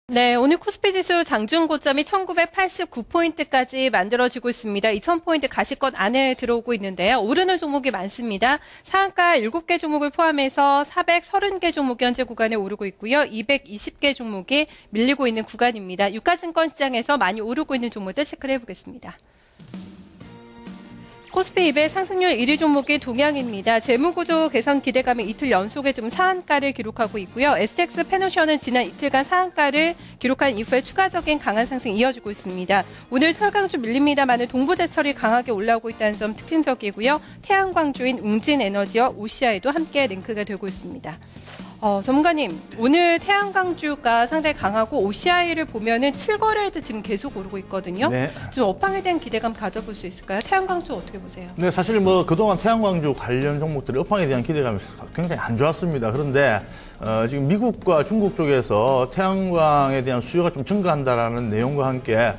네, 오늘 코스피 지수 장중 고점이 1989포인트까지 만들어지고 있습니다. 2000포인트 가시권 안에 들어오고 있는데요. 오르는 종목이 많습니다. 상한가 7개 종목을 포함해서 430개 종목이 현재 구간에 오르고 있고요. 220개 종목이 밀리고 있는 구간입니다. 유가증권 시장에서 많이 오르고 있는 종목들 체크를 해보겠습니다. 코스피 200 상승률 1위 종목이 동양입니다. 재무구조 개선 기대감에 이틀 연속에 좀 상한가를 기록하고 있고요. STX 페노션은 지난 이틀간 상한가를 기록한 이후에 추가적인 강한 상승이 이어지고 있습니다. 오늘 설강주 밀립니다만 동부제철이 강하게 올라오고 있다는 점 특징적이고요. 태양광주인 웅진에너지와 OCI도 함께 링크가 되고 있습니다. 전문가님, 오늘 태양광주가 상당히 강하고 OCI를 보면은 7거래일도 지금 계속 오르고 있거든요. 네. 좀 업황에 대한 기대감 가져볼 수 있을까요? 태양광주 어떻게 보세요? 네, 사실 그동안 태양광주 관련 종목들이 업황에 대한 기대감이 굉장히 안 좋았습니다. 그런데 지금 미국과 중국 쪽에서 태양광에 대한 수요가 좀 증가한다라는 내용과 함께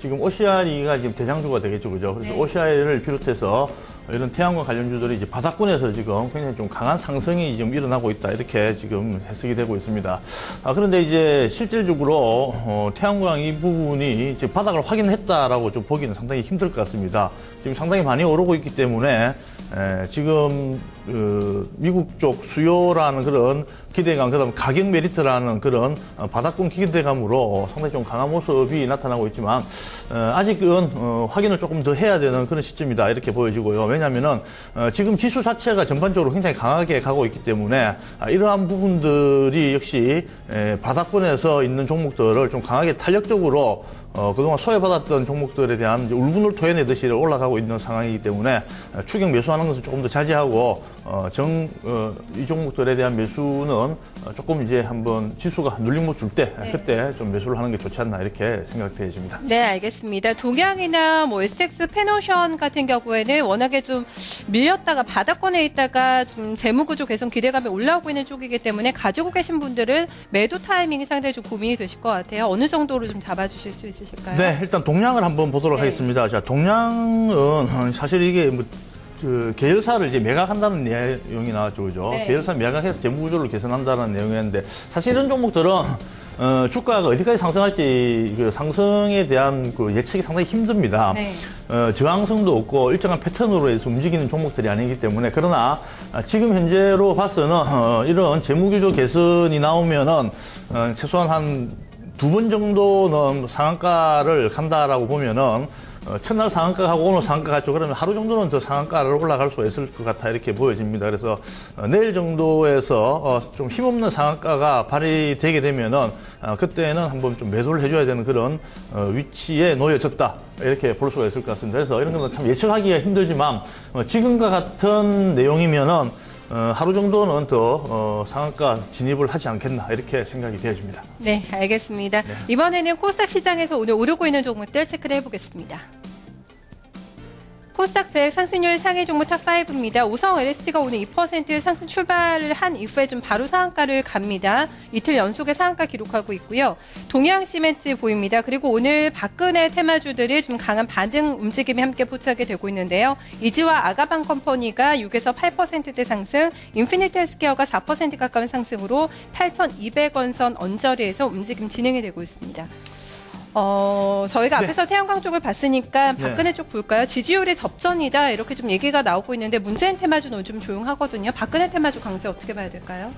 지금 OCI가 지금 대장주가 되겠죠, 그죠? 그래서 네. OCI를 비롯해서 이런 태양광 관련주들이 이제 바닥권에서 지금 굉장히 좀 강한 상승이 지금 일어나고 있다. 이렇게 지금 해석이 되고 있습니다. 그런데 이제 실질적으로 태양광 이 부분이 이제 바닥을 확인했다라고 좀 보기는 상당히 힘들 것 같습니다. 지금 상당히 많이 오르고 있기 때문에 지금 미국 쪽 수요라는 그런 기대감, 그다음 가격 메리트라는 그런 바닥권 기대감으로 상당히 좀 강한 모습이 나타나고 있지만 아직은 확인을 조금 더 해야 되는 그런 시점이다 이렇게 보여지고요. 왜냐하면은 지금 지수 자체가 전반적으로 굉장히 강하게 가고 있기 때문에 이러한 부분들이 역시 바닥권에서 있는 종목들을 좀 강하게 탄력적으로 그동안 소외받았던 종목들에 대한 울분을 토해내듯이 올라가고 있는 상황이기 때문에 추격 매수하는 것은 조금 더 자제하고 이 종목들에 대한 매수는 조금 이제 한번 지수가 눌림목 줄 때 그때 좀 매수를 하는 게 좋지 않나 이렇게 생각되어집니다. 네, 알겠습니다. 동양이나 STX 페노션 같은 경우에는 워낙에 좀 밀렸다가 바닥권에 있다가 좀 재무구조 개선 기대감이 올라오고 있는 쪽이기 때문에 가지고 계신 분들은 매도 타이밍이 상당히 좀 고민이 되실 것 같아요. 어느 정도로 좀 잡아주실 수 있으실까요? 네, 일단 동양을 한번 보도록 하겠습니다. 자, 동양은 사실 이게 계열사를 이제 매각한다는 내용이 나왔죠, 그죠? 네. 계열사 매각해서 재무구조를 개선한다는 내용이었는데 사실 이런 종목들은 주가가 어디까지 상승할지 상승에 대한 예측이 상당히 힘듭니다. 네. 저항성도 없고 일정한 패턴으로 해서 움직이는 종목들이 아니기 때문에 그러나 지금 현재로 봐서는 이런 재무구조 개선이 나오면은 최소한 한 2번 정도는 상한가를 간다라고 보면은 첫날 상한가하고 오늘 상한가 같죠. 그러면 하루 정도는 더 상한가를 올라갈 수 있을 것 같아 이렇게 보여집니다. 그래서 내일 정도에서 좀 힘없는 상한가가 발휘되게 되면은 그때는 한번 좀 매도를 해줘야 되는 그런 위치에 놓여졌다 이렇게 볼 수가 있을 것 같습니다. 그래서 이런 건 참 예측하기가 힘들지만 지금과 같은 내용이면은 하루 정도는 더 상한가 진입을 하지 않겠나 이렇게 생각이 되어집니다. 네, 알겠습니다. 네. 이번에는 코스닥 시장에서 오늘 오르고 있는 종목들 체크를 해보겠습니다. 코스닥 100 상승률 상위 종목 탑5입니다. 오성 LST가 오늘 2% 상승 출발을 한 이후에 좀 바로 상한가를 갑니다. 이틀 연속의 상한가 기록하고 있고요. 동양시멘트 보입니다. 그리고 오늘 박근혜 테마주들이 좀 강한 반등 움직임이 함께 포착이 되고 있는데요. 이지와 아가방 컴퍼니가 6에서 8%대 상승, 인피니트 헬스케어가 4% 가까운 상승으로 8,200원 선 언저리에서 움직임 진행이 되고 있습니다. 저희가 앞에서 태양광 쪽을 봤으니까 박근혜 쪽 볼까요? 지지율이 접전이다 이렇게 좀 얘기가 나오고 있는데 문재인 테마주는 요즘 조용하거든요. 박근혜 테마주 강세 어떻게 봐야 될까요?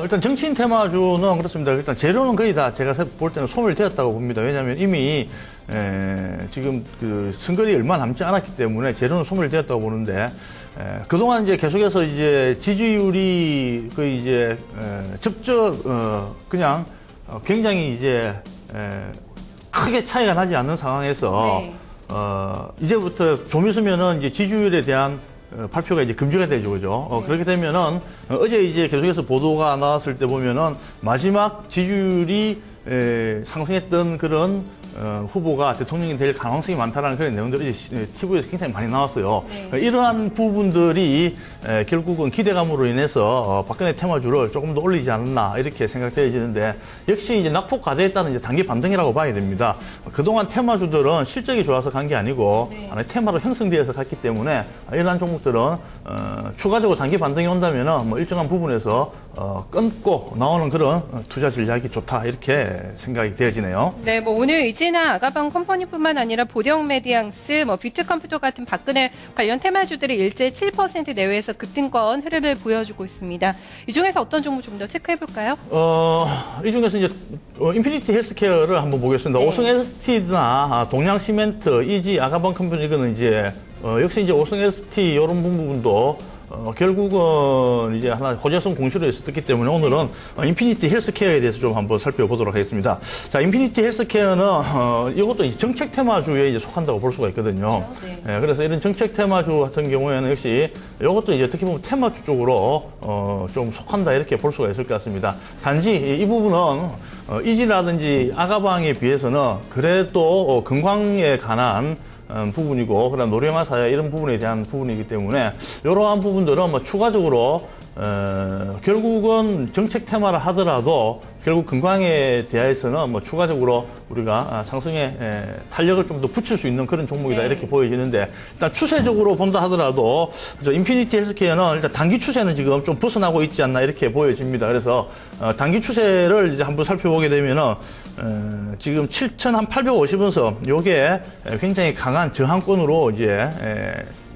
일단 정치인 테마주는 그렇습니다. 일단 재료는 거의 다 제가 볼 때는 소멸되었다고 봅니다. 왜냐하면 이미 지금 선거리 얼마 남지 않았기 때문에 재료는 소멸되었다고 보는데 그동안 이제 계속해서 이제 지지율이 거의 이제 그냥 굉장히 이제 크게 차이가 나지 않는 상황에서 이제부터 좀 있으면은 이제 지지율에 대한 발표가 이제 금지가 되죠, 그죠? 그렇게 되면은 어제 이제 계속해서 보도가 나왔을 때 보면은 마지막 지지율이 상승했던 그런 후보가 대통령이 될 가능성이 많다는 그런 내용들이 TV에서 굉장히 많이 나왔어요. 이러한 부분들이 결국은 기대감으로 인해서 박근혜 테마주를 조금 더 올리지 않았나 이렇게 생각되어지는데 역시 이제 낙폭 과대에 따른 이제 단기 반등이라고 봐야 됩니다. 그동안 테마주들은 실적이 좋아서 간 게 아니고 테마로 형성되어서 갔기 때문에 이러한 종목들은 추가적으로 단기 반등이 온다면은 뭐 일정한 부분에서 끊고 나오는 그런 투자 전략이 좋다 이렇게 생각이 되어지네요. 네, 뭐 오늘 이지나 아가방 컴퍼니뿐만 아니라 보령 메디앙스, 뭐 뷰트컴퓨터 같은 박근혜 관련 테마주들이 일제 7% 내외에서 급등권 흐름을 보여주고 있습니다. 이 중에서 어떤 종목 좀 더 체크해 볼까요? 이 중에서 이제 인피니티 헬스케어를 한번 보겠습니다. 네. 오성 ST나 동양 시멘트, 이지 아가방 컴퍼니 이거는 이제 역시 이제 오성 ST 이런 부분도 결국은 이제 하나 호재성 공시로 했었기 때문에 오늘은 인피니티 헬스케어에 대해서 좀 한번 살펴보도록 하겠습니다. 자, 인피니티 헬스케어는 이것도 정책 테마주에 이제 속한다고 볼 수가 있거든요. 그렇죠. 네. 예, 그래서 이런 정책 테마주 같은 경우에는 역시 이것도 이제 어떻게 보면 테마주 쪽으로 좀 속한다 이렇게 볼 수가 있을 것 같습니다. 단지 이 부분은 이지라든지 아가방에 비해서는 그래도 금광에 관한 부분이고, 그다음 노령화사야 이런 부분에 대한 부분이기 때문에 이러한 부분들은 뭐 추가적으로 결국은 정책 테마를 하더라도 결국 금광에 대해서는 뭐 추가적으로 우리가 상승에 탄력을 좀 더 붙일 수 있는 그런 종목이다 네. 이렇게 보여지는데, 일단 추세적으로 본다 하더라도 인피니티 헬스케어는 일단 단기 추세는 지금 좀 벗어나고 있지 않나 이렇게 보여집니다. 그래서 단기 추세를 이제 한번 살펴보게 되면은 지금 7,850원선 요게 굉장히 강한 저항권으로 이제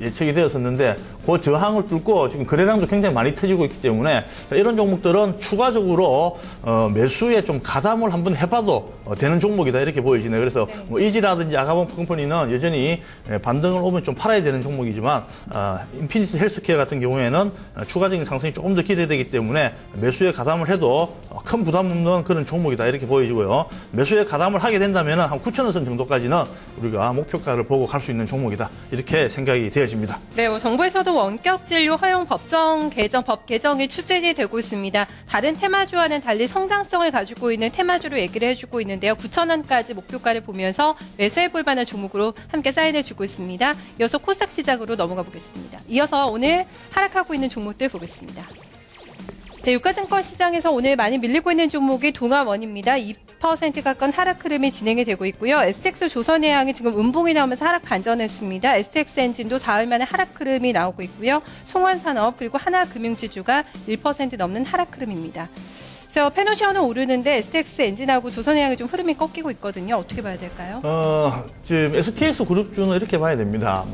예측이 되었었는데 그 저항을 뚫고 지금 거래량도 굉장히 많이 터지고 있기 때문에 이런 종목들은 추가적으로 매수에 좀 가담을 한번 해봐도 되는 종목이다 이렇게 보여지네요. 그래서 뭐 이지라든지 아가방 컴퍼니는 여전히 반등을 오면 좀 팔아야 되는 종목이지만 인피니티 헬스케어 같은 경우에는 추가적인 상승이 조금 더 기대되기 때문에 매수에 가담을 해도 큰 부담 없는 그런 종목이다 이렇게 보여지고요. 매수에 가담을 하게 된다면 한 9,000원 선 정도까지는 우리가 목표가를 보고 갈 수 있는 종목이다 이렇게 생각이 되어집니다. 네, 뭐 정부에서도 원격 진료 허용 법 개정이 추진이 되고 있습니다. 다른 테마주와는 달리 성장성을 가지고 있는 테마주로 얘기를 해주고 있는데요. 9,000원까지 목표가를 보면서 매수해 볼 만한 종목으로 함께 사인을 주고 있습니다. 이어서 코스닥 시장으로 넘어가 보겠습니다. 이어서 오늘 하락하고 있는 종목들 보겠습니다. 네, 유가증권 시장에서 오늘 많이 밀리고 있는 종목이 동아원입니다. 2% 가까운 하락 흐름이 진행이 되고 있고요. STX 조선해양이 지금 음봉이 나오면서 하락 반전했습니다. STX 엔진도 사흘 만에 하락 흐름이 나오고 있고요. 송원산업 그리고 하나금융지주가 1% 넘는 하락 흐름입니다. 그래서 페노시어는 오르는데 STX 엔진하고 조선해양이 좀 흐름이 꺾이고 있거든요. 어떻게 봐야 될까요? 지금 STX 그룹주는 이렇게 봐야 됩니다.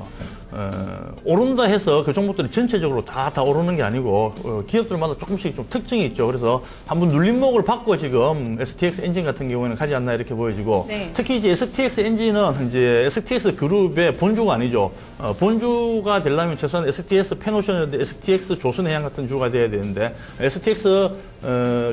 오른다 해서 그 종목들이 전체적으로 다 오르는 게 아니고 기업들마다 조금씩 좀 특징이 있죠. 그래서 한번 눌림목을 받고 지금 STX 엔진 같은 경우에는 가지 않나 이렇게 보여지고, 네. 특히 이제 STX 엔진은 이제 STX 그룹의 본주가 아니죠. 본주가 되려면 최소한 STX 페노션이라든지 STX 조선해양 같은 주가 돼야 되는데, STX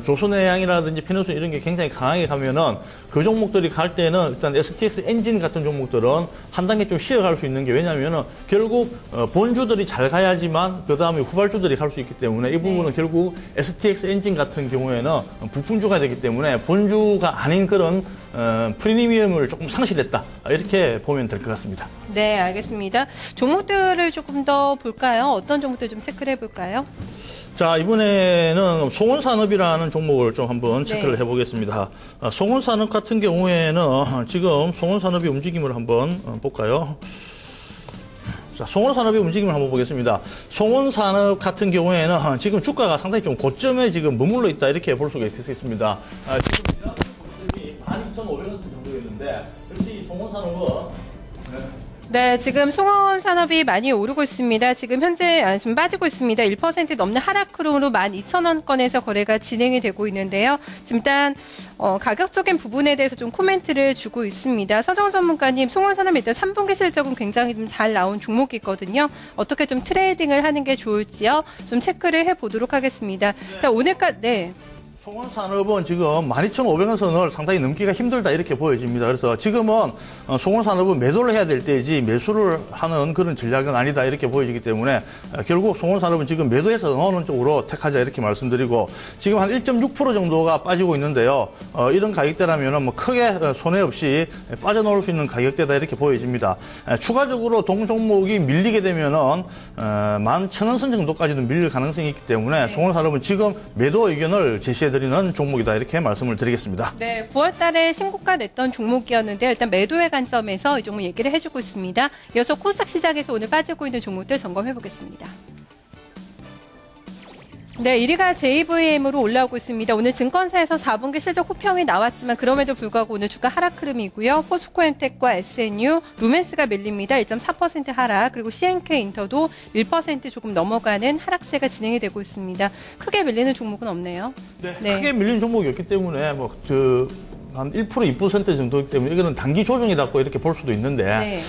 조선해양이라든지 페노션 이런 게 굉장히 강하게 가면은 그 종목들이 갈 때는 일단 STX 엔진 같은 종목들은 한 단계 좀 쉬어갈 수 있는 게, 왜냐하면은 결국 본주들이 잘 가야지만 그 다음에 후발주들이 갈 수 있기 때문에 이 부분은 결국 STX 엔진 같은 경우에는 부품주가 되기 때문에 본주가 아닌 그런 프리미엄을 조금 상실했다 이렇게 보면 될 것 같습니다. 네, 알겠습니다. 종목들을 조금 더 볼까요? 어떤 종목들 좀 체크를 해볼까요? 자, 이번에는 송원산업이라는 종목을 좀 한번 체크를 해보겠습니다. 송원산업 같은 경우에는 지금 송원산업의 움직임을 한번 볼까요? 자, 송원산업의 움직임을 한번 보겠습니다. 송원산업 같은 경우에는 지금 주가가 상당히 좀 고점에 지금 머물러 있다 이렇게 볼 수가 있습니다. 지금 12,500원 정도였는데, 역시 송원산업은 네, 지금 송원산업이 많이 오르고 있습니다. 지금 현재 좀 빠지고 있습니다. 1% 넘는 하락 흐름으로 12,000원권에서 거래가 진행이 되고 있는데요. 지금 일단 가격적인 부분에 대해서 좀 코멘트를 주고 있습니다. 서정훈 전문가님, 송원산업 일단 3분기 실적은 굉장히 좀 잘 나온 종목이거든요. 어떻게 좀 트레이딩을 하는 게 좋을지요? 좀 체크를 해보도록 하겠습니다. 자, 오늘까지 네. 송원산업은 지금 12,500원 선을 상당히 넘기가 힘들다 이렇게 보여집니다. 그래서 지금은 송원산업은 매도를 해야 될 때이지 매수를 하는 그런 전략은 아니다 이렇게 보여지기 때문에 결국 송원산업은 지금 매도해서 넣는 쪽으로 택하자 이렇게 말씀드리고, 지금 한 1.6% 정도가 빠지고 있는데요. 이런 가격대라면 뭐 크게 손해 없이 빠져나올 수 있는 가격대다 이렇게 보여집니다. 추가적으로 동종목이 밀리게 되면은 11,000원 선 정도까지도 밀릴 가능성이 있기 때문에 송원산업은 지금 매도 의견을 제시해 드리는 종목이다 이렇게 말씀을 드리겠습니다. 네, 9월 달에 신고가 냈던 종목이었는데요. 일단 매도의 관점에서 이 종목 얘기를 해주고 있습니다. 이어서 코스닥 시장에서 오늘 빠지고 있는 종목들 점검해 보겠습니다. 네, 1위가 JVM으로 올라오고 있습니다. 오늘 증권사에서 4분기 실적 호평이 나왔지만 그럼에도 불구하고 오늘 주가 하락 흐름이고요. 포스코엠텍과 SNU, 루멘스가 밀립니다. 1.4% 하락, 그리고 CNK인터도 1% 조금 넘어가는 하락세가 진행이 되고 있습니다. 크게 밀리는 종목은 없네요. 네, 크게 밀리는 종목이 없기 때문에 한 1%, 2% 정도이기 때문에 이거는 단기 조정이라고 이렇게 볼 수도 있는데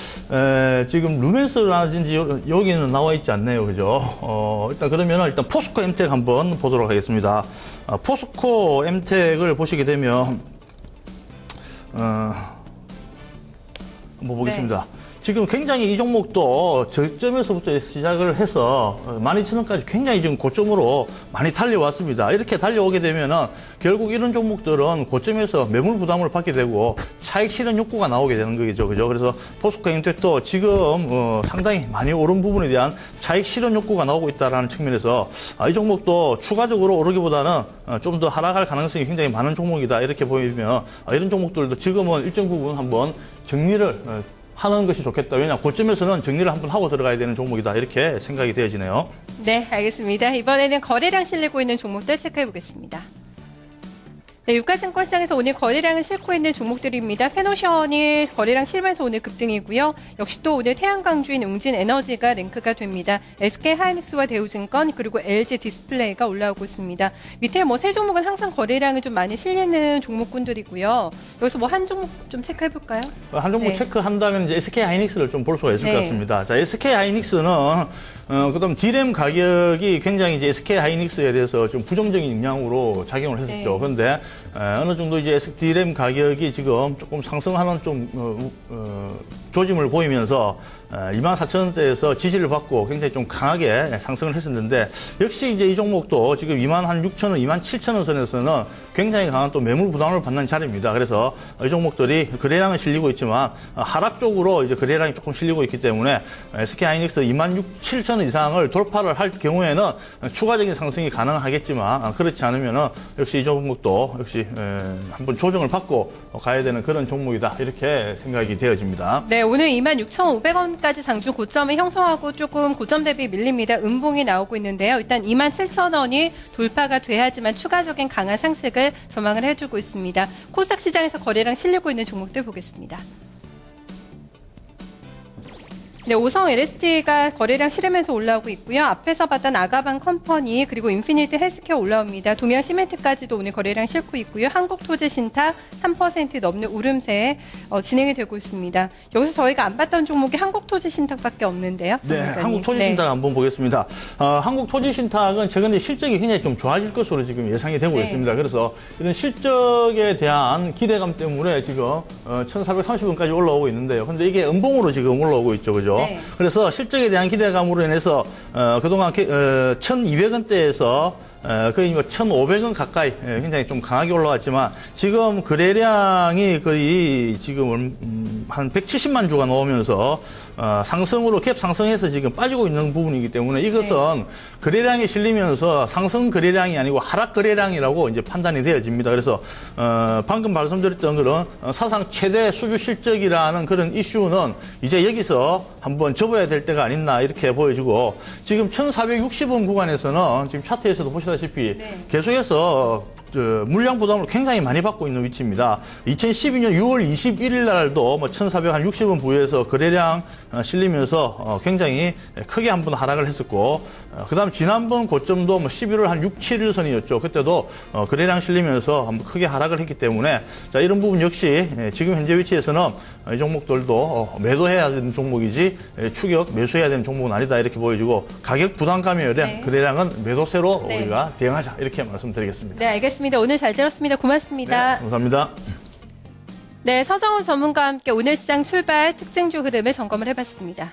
지금 루멘스라든지 여기는 나와 있지 않네요, 그죠? 일단 그러면은 일단 포스코 엠텍 한번 보도록 하겠습니다. 포스코 엠텍을 보시게 되면 한번 보겠습니다. 지금 굉장히 이 종목도 저점에서부터 시작을 해서 12,000원까지 굉장히 지금 고점으로 많이 달려왔습니다. 이렇게 달려오게 되면은 결국 이런 종목들은 고점에서 매물 부담을 받게 되고 차익 실현 욕구가 나오게 되는 거죠. 그죠? 그래서 포스코 엠텍도 지금 상당히 많이 오른 부분에 대한 차익 실현 욕구가 나오고 있다는 측면에서 이 종목도 추가적으로 오르기보다는 좀 더 하락할 가능성이 굉장히 많은 종목이다. 이렇게 보이면 이런 종목들도 지금은 일정 부분 한번 정리를 하는 것이 좋겠다. 왜냐, 고점에서는 정리를 한번 하고 들어가야 되는 종목이다. 이렇게 생각이 되어지네요. 네, 알겠습니다. 이번에는 거래량 실리고 있는 종목들 체크해 보겠습니다. 네, 유가증권시장에서 오늘 거래량을 싣고 있는 종목들입니다. 페노션이 거래량 실면서 오늘 급등이고요. 역시 또 오늘 태양광주인 웅진에너지가 랭크가 됩니다. SK하이닉스와 대우증권 그리고 LG디스플레이가 올라오고 있습니다. 밑에 세 종목은 항상 거래량이 좀 많이 실리는 종목군들이고요. 여기서 한 종목 좀 체크해 볼까요? 한 종목 체크한다면 이제 SK하이닉스를 좀 볼 수가 있을 것 같습니다. 자, SK하이닉스는 그다음 D램 가격이 굉장히 이제 SK하이닉스에 대해서 좀 부정적인 영향으로 작용을 했었죠. 그런데 어느 정도 이제 D램 가격이 지금 조금 상승하는 좀 조짐을 보이면서 24,000원대에서 지지를 받고 굉장히 좀 강하게 상승을 했었는데 역시 이제 이 종목도 지금 26,000원, 27,000원 선에서는 굉장히 강한 또 매물 부담을 받는 자리입니다. 그래서 이 종목들이 거래량은 실리고 있지만 하락 쪽으로 이제 거래량이 조금 실리고 있기 때문에 SK하이닉스 26,000원 이상을 돌파를 할 경우에는 추가적인 상승이 가능하겠지만 그렇지 않으면은 역시 이 종목도 역시 한번 조정을 받고 가야 되는 그런 종목이다. 이렇게 생각이 되어집니다. 네, 오늘 26,500원까지 장중 고점을 형성하고 조금 고점 대비 밀립니다. 음봉이 나오고 있는데요. 일단 27,000원이 돌파가 돼야지만 추가적인 강한 상승을 전망을 해주고 있습니다. 코스닥 시장에서 거래량 실리고 있는 종목들 보겠습니다. 네, 오성 LST가 거래량 실으면서 올라오고 있고요. 앞에서 봤던 아가방 컴퍼니 그리고 인피니트 헬스케어 올라옵니다. 동양 시멘트까지도 오늘 거래량 실고 있고요. 한국토지신탁 3% 넘는 오름세 진행이 되고 있습니다. 여기서 저희가 안 봤던 종목이 한국토지신탁밖에 없는데요. 네, 한국토지신탁 한번 보겠습니다. 한국토지신탁은 최근에 실적이 굉장히 좀 좋아질 것으로 지금 예상이 되고 있습니다. 그래서 이런 실적에 대한 기대감 때문에 지금 1,430원까지 올라오고 있는데요. 근데 이게 음봉으로 지금 올라오고 있죠, 그죠? 그래서 실적에 대한 기대감으로 인해서 그동안 1,200원대에서 거의 1,500원 가까이 굉장히 좀 강하게 올라왔지만 지금 거래량이 거의 지금 한 170만 주가 나오면서 상승으로 갭 상승해서 지금 빠지고 있는 부분이기 때문에 이것은 거래량이 실리면서 상승 거래량이 아니고 하락 거래량이라고 이제 판단이 되어집니다. 그래서 방금 말씀드렸던 그런 사상 최대 수주 실적이라는 그런 이슈는 이제 여기서 한번 접어야 될 때가 아닌나 이렇게 보여지고 지금 1,460원 구간에서는 지금 차트에서도 보시다시피 계속해서 물량 부담을 굉장히 많이 받고 있는 위치입니다. 2012년 6월 21일 날도 1,460원 부위에서 거래량 실리면서 굉장히 크게 한번 하락을 했었고, 그다음 지난번 고점도 11월 한 6, 7일 선이었죠. 그때도 거래량 실리면서 한번 크게 하락을 했기 때문에 자, 이런 부분 역시 지금 현재 위치에서는 이 종목들도 매도해야 되는 종목이지 추격 매수해야 되는 종목은 아니다 이렇게 보여지고 가격 부담감에 의한 거래량은 매도세로 우리가 대응하자 이렇게 말씀드리겠습니다. 네, 알겠습니다. 오늘 잘 들었습니다. 고맙습니다. 네, 감사합니다. 네, 서정훈 전문가와 함께 오늘 시장 출발 특징주 흐름을 점검을 해봤습니다.